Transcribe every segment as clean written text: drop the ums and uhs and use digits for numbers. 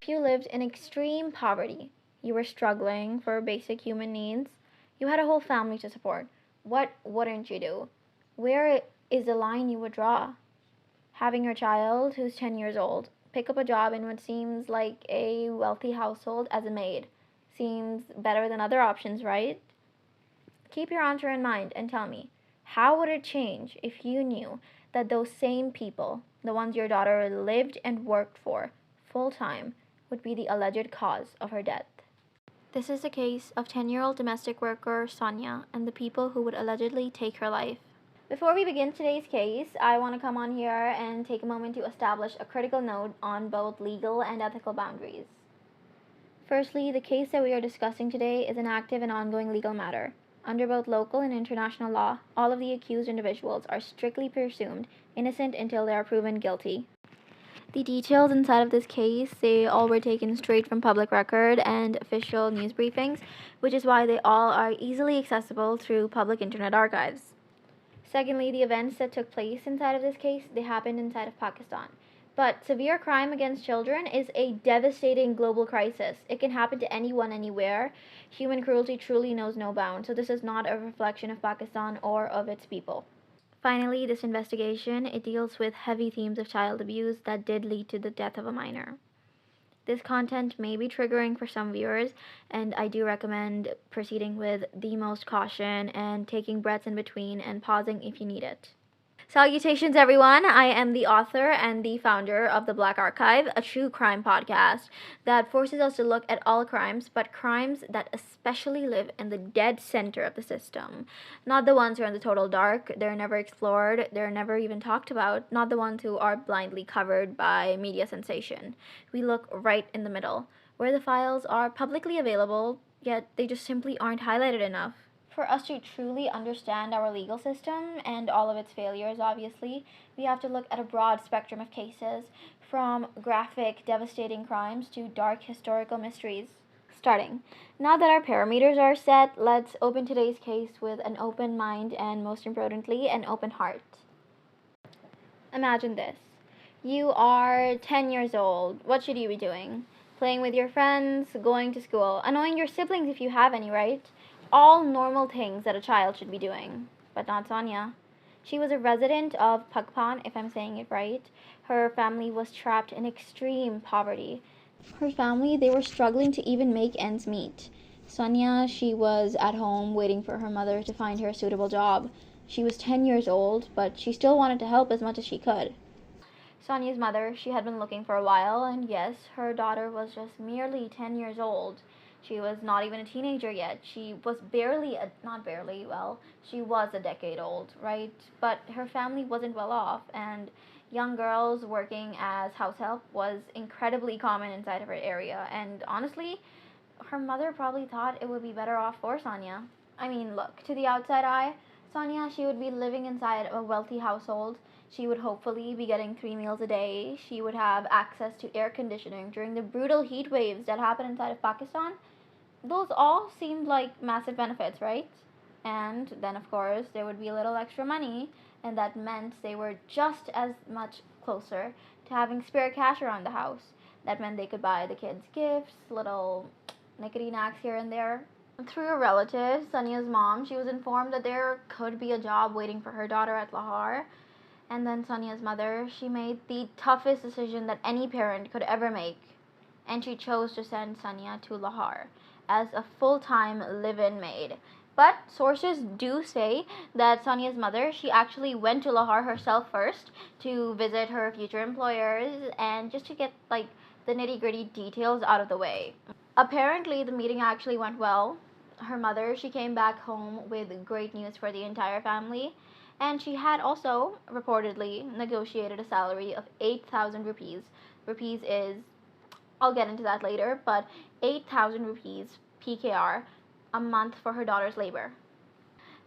If you lived in extreme poverty, you were struggling for basic human needs, you had a whole family to support, what wouldn't you do? Where is the line you would draw? Having your child, who's 10 years old, pick up a job in what seems like a wealthy household as a maid seems better than other options, right? Keep your answer in mind and tell me, how would it change if you knew that those same people, the ones your daughter lived and worked for full time, would be the alleged cause of her death? This is the case of 10-year-old domestic worker Sonia and the people who would allegedly take her life. Before we begin today's case, I want to come on here and take a moment to establish a critical note on both legal and ethical boundaries. Firstly, the case that we are discussing today is an active and ongoing legal matter. Under both local and international law, all of the accused individuals are strictly presumed innocent until they are proven guilty. The details inside of this case, they all were taken straight from public record and official news briefings, which is why they all are easily accessible through public internet archives. Secondly, the events that took place inside of this case, they happened inside of Pakistan. But severe crime against children is a devastating global crisis. It can happen to anyone, anywhere. Human cruelty truly knows no bounds, so this is not a reflection of Pakistan or of its people. Finally, this investigation, it deals with heavy themes of child abuse that did lead to the death of a minor. This content may be triggering for some viewers, and I do recommend proceeding with the most caution and taking breaths in between and pausing if you need it. Salutations, everyone. I am the author and the founder of The Black Archive, a true crime podcast that forces us to look at all crimes, but crimes that especially live in the dead center of the system. Not the ones who are in the total dark, they're never explored, they're never even talked about, not the ones who are blindly covered by media sensation. We look right in the middle, where the files are publicly available, yet they just simply aren't highlighted enough. For us to truly understand our legal system and all of its failures, obviously, we have to look at a broad spectrum of cases, from graphic, devastating crimes to dark historical mysteries. Starting. Now that our parameters are set, let's open today's case with an open mind and, most importantly, an open heart. Imagine this. You are 10 years old. What should you be doing? Playing with your friends, going to school, annoying your siblings if you have any, right? All normal things that a child should be doing, but not Sonia. She was a resident of Pugpan, if I'm saying it right. Her family was trapped in extreme poverty. Her family, they were struggling to even make ends meet. Sonia, she was at home waiting for her mother to find her a suitable job. She was 10 years old, but she still wanted to help as much as she could. Sonia's mother, she had been looking for a while, and yes, her daughter was just merely 10 years old. She was not even a teenager yet. She was she was a decade old, right? But her family wasn't well off, and young girls working as house help was incredibly common inside of her area. And honestly, her mother probably thought it would be better off for Sonia. I mean, look, to the outside eye, Sonia, she would be living inside a wealthy household. She would hopefully be getting 3 meals a day. She would have access to air conditioning during the brutal heat waves that happen inside of Pakistan. Those all seemed like massive benefits, right? And then, of course, there would be a little extra money, and that meant they were just as much closer to having spare cash around the house. That meant they could buy the kids gifts, little nickety knacks here and there. Through a relative, Sonia's mom, she was informed that there could be a job waiting for her daughter at Lahore. And then Sonia's mother, she made the toughest decision that any parent could ever make. And she chose to send Sonia to Lahore as a full-time live-in maid. But sources do say that Sonia's mother, she actually went to Lahore herself first to visit her future employers and just to get like the nitty-gritty details out of the way. Apparently, the meeting actually went well. Her mother, she came back home with great news for the entire family, and she had also reportedly negotiated a salary of 8,000 rupees. Rupees is, I'll get into that later, but 8,000 rupees PKR a month for her daughter's labor.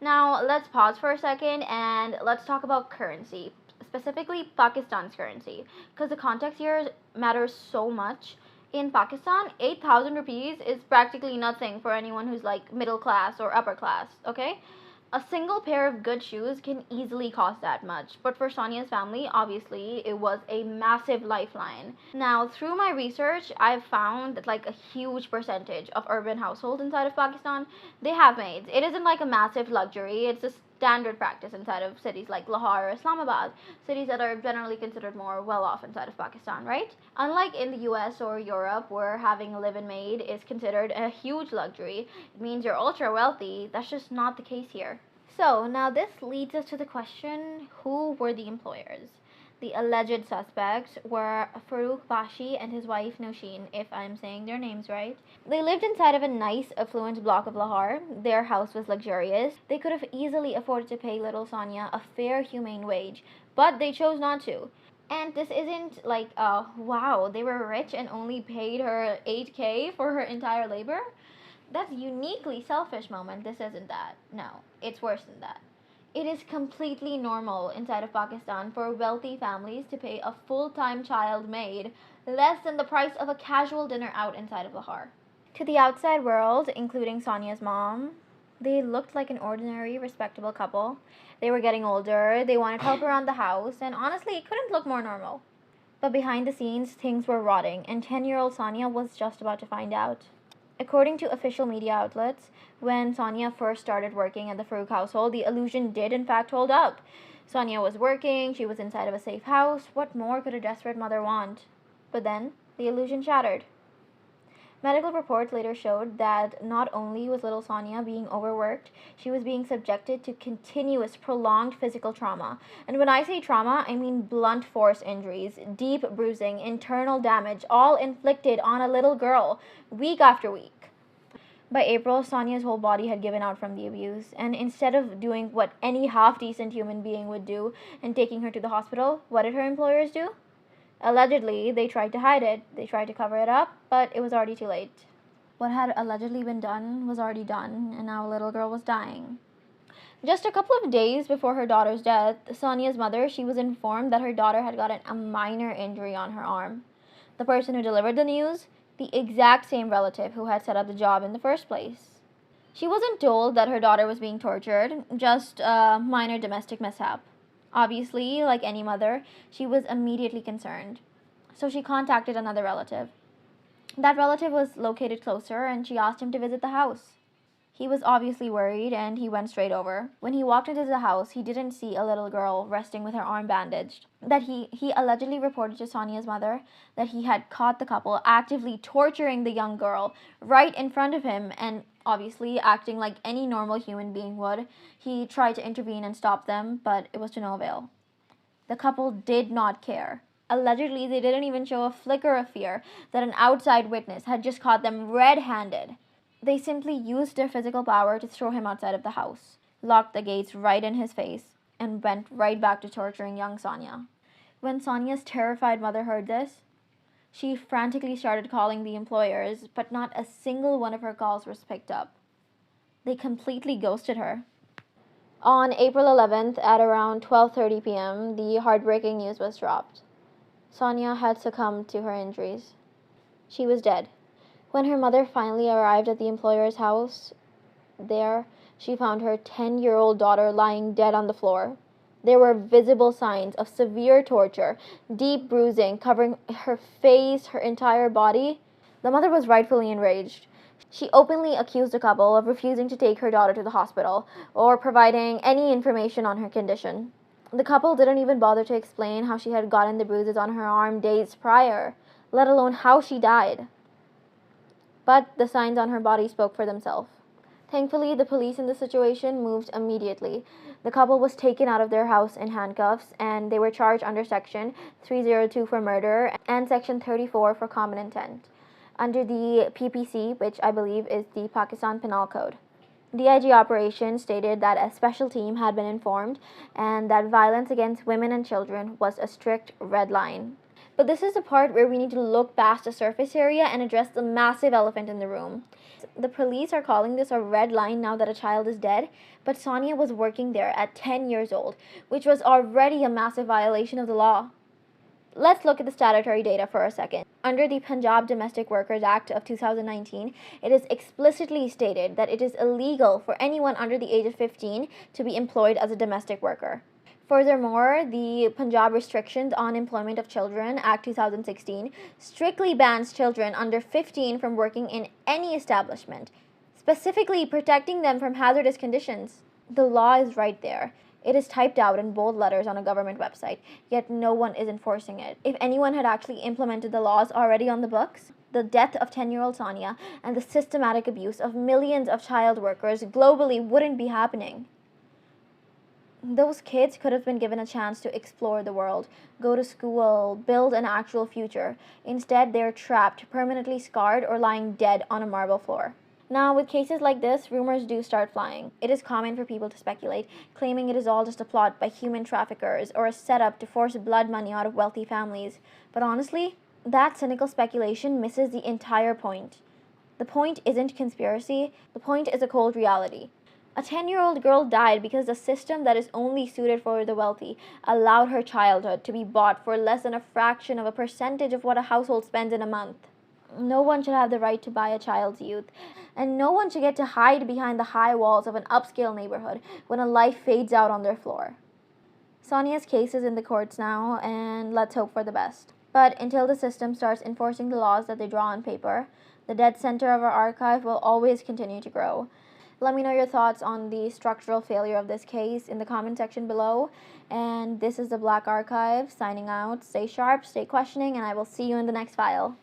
Now, let's pause for a second and let's talk about currency, specifically Pakistan's currency, because the context here matters so much. In Pakistan, 8,000 rupees is practically nothing for anyone who's like middle class or upper class, okay? A single pair of good shoes can easily cost that much, but for Sonia's family, obviously, it was a massive lifeline. Now, through my research, I've found that like a huge percentage of urban households inside of Pakistan, they have maids. It isn't like a massive luxury, it's a standard practice inside of cities like Lahore or Islamabad, cities that are generally considered more well off inside of Pakistan, right? Unlike in the US or Europe, where having a live in maid is considered a huge luxury, it means you're ultra wealthy. That's just not the case here. So, now this leads us to the question, who were the employers? The alleged suspects were Farooq Bashi and his wife Nosheen, if I'm saying their names right. They lived inside of a nice, affluent block of Lahore. Their house was luxurious. They could have easily afforded to pay little Sonia a fair, humane wage, but they chose not to. And this isn't like, wow, they were rich and only paid her 8K for her entire labor. That's uniquely selfish moment. This isn't that. No, it's worse than that. It is completely normal inside of Pakistan for wealthy families to pay a full-time child maid less than the price of a casual dinner out inside of Lahore. To the outside world, including Sonia's mom, they looked like an ordinary, respectable couple. They were getting older, they wanted help around the house, and honestly, it couldn't look more normal. But behind the scenes, things were rotting, and 10-year-old Sonia was just about to find out. According to official media outlets, when Sonia first started working at the Farooq household, the illusion did in fact hold up. Sonia was working, she was inside of a safe house. What more could a desperate mother want? But then, the illusion shattered. Medical reports later showed that not only was little Sonia being overworked, she was being subjected to continuous, prolonged physical trauma. And when I say trauma, I mean blunt force injuries, deep bruising, internal damage, all inflicted on a little girl, week after week. By April, Sonia's whole body had given out from the abuse, and instead of doing what any half-decent human being would do and taking her to the hospital, what did her employers do? Allegedly, they tried to hide it, they tried to cover it up, but it was already too late. What had allegedly been done was already done, and now a little girl was dying. Just a couple of days before her daughter's death, Sonia's mother, she was informed that her daughter had gotten a minor injury on her arm. The person who delivered the news, the exact same relative who had set up the job in the first place. She wasn't told that her daughter was being tortured, just a minor domestic mishap. Obviously, like any mother, she was immediately concerned. So she contacted another relative. That relative was located closer and she asked him to visit the house. He was obviously worried and he went straight over. When he walked into the house, he didn't see a little girl resting with her arm bandaged. That he allegedly reported to Sonia's mother that he had caught the couple actively torturing the young girl right in front of him, and obviously acting like any normal human being would. He tried to intervene and stop them, but it was to no avail. The couple did not care. Allegedly, they didn't even show a flicker of fear that an outside witness had just caught them red-handed. They simply used their physical power to throw him outside of the house, locked the gates right in his face, and went right back to torturing young Sonia. When Sonia's terrified mother heard this, she frantically started calling the employers, but not a single one of her calls was picked up. They completely ghosted her. On April 11th at around 12:30 p.m., the heartbreaking news was dropped. Sonia had succumbed to her injuries. She was dead. When her mother finally arrived at the employer's house, there she found her 10-year-old daughter lying dead on the floor. There were visible signs of severe torture, deep bruising covering her face, her entire body. The mother was rightfully enraged. She openly accused the couple of refusing to take her daughter to the hospital or providing any information on her condition. The couple didn't even bother to explain how she had gotten the bruises on her arm days prior, let alone how she died. But the signs on her body spoke for themselves. Thankfully, the police in the situation moved immediately. The couple was taken out of their house in handcuffs, and they were charged under Section 302 for murder and Section 34 for common intent, under the PPC, which I believe is the Pakistan Penal Code. DIG operations stated that a special team had been informed and that violence against women and children was a strict red line. But this is the part where we need to look past the surface area and address the massive elephant in the room. The police are calling this a red line now that a child is dead, but Sonia was working there at 10 years old, which was already a massive violation of the law. Let's look at the statutory data for a second. Under the Punjab Domestic Workers Act of 2019, it is explicitly stated that it is illegal for anyone under the age of 15 to be employed as a domestic worker. Furthermore, the Punjab Restrictions on Employment of Children Act 2016 strictly bans children under 15 from working in any establishment, specifically protecting them from hazardous conditions. The law is right there. It is typed out in bold letters on a government website, yet no one is enforcing it. If anyone had actually implemented the laws already on the books, the death of 10-year-old Sonia and the systematic abuse of millions of child workers globally wouldn't be happening. Those kids could have been given a chance to explore the world, go to school, build an actual future. Instead, they're trapped, permanently scarred, or lying dead on a marble floor. Now, with cases like this, rumors do start flying. It is common for people to speculate, claiming it is all just a plot by human traffickers or a setup to force blood money out of wealthy families. But honestly, that cynical speculation misses the entire point. The point isn't conspiracy, the point is a cold reality. A 10-year-old girl died because the system that is only suited for the wealthy allowed her childhood to be bought for less than a fraction of a percentage of what a household spends in a month. No one should have the right to buy a child's youth, and no one should get to hide behind the high walls of an upscale neighborhood when a life fades out on their floor. Sonia's case is in the courts now, and let's hope for the best. But until the system starts enforcing the laws that they draw on paper, the dead center of our archive will always continue to grow. Let me know your thoughts on the structural failure of this case in the comment section below. And this is the Black Archive signing out. Stay sharp, stay questioning, and I will see you in the next file.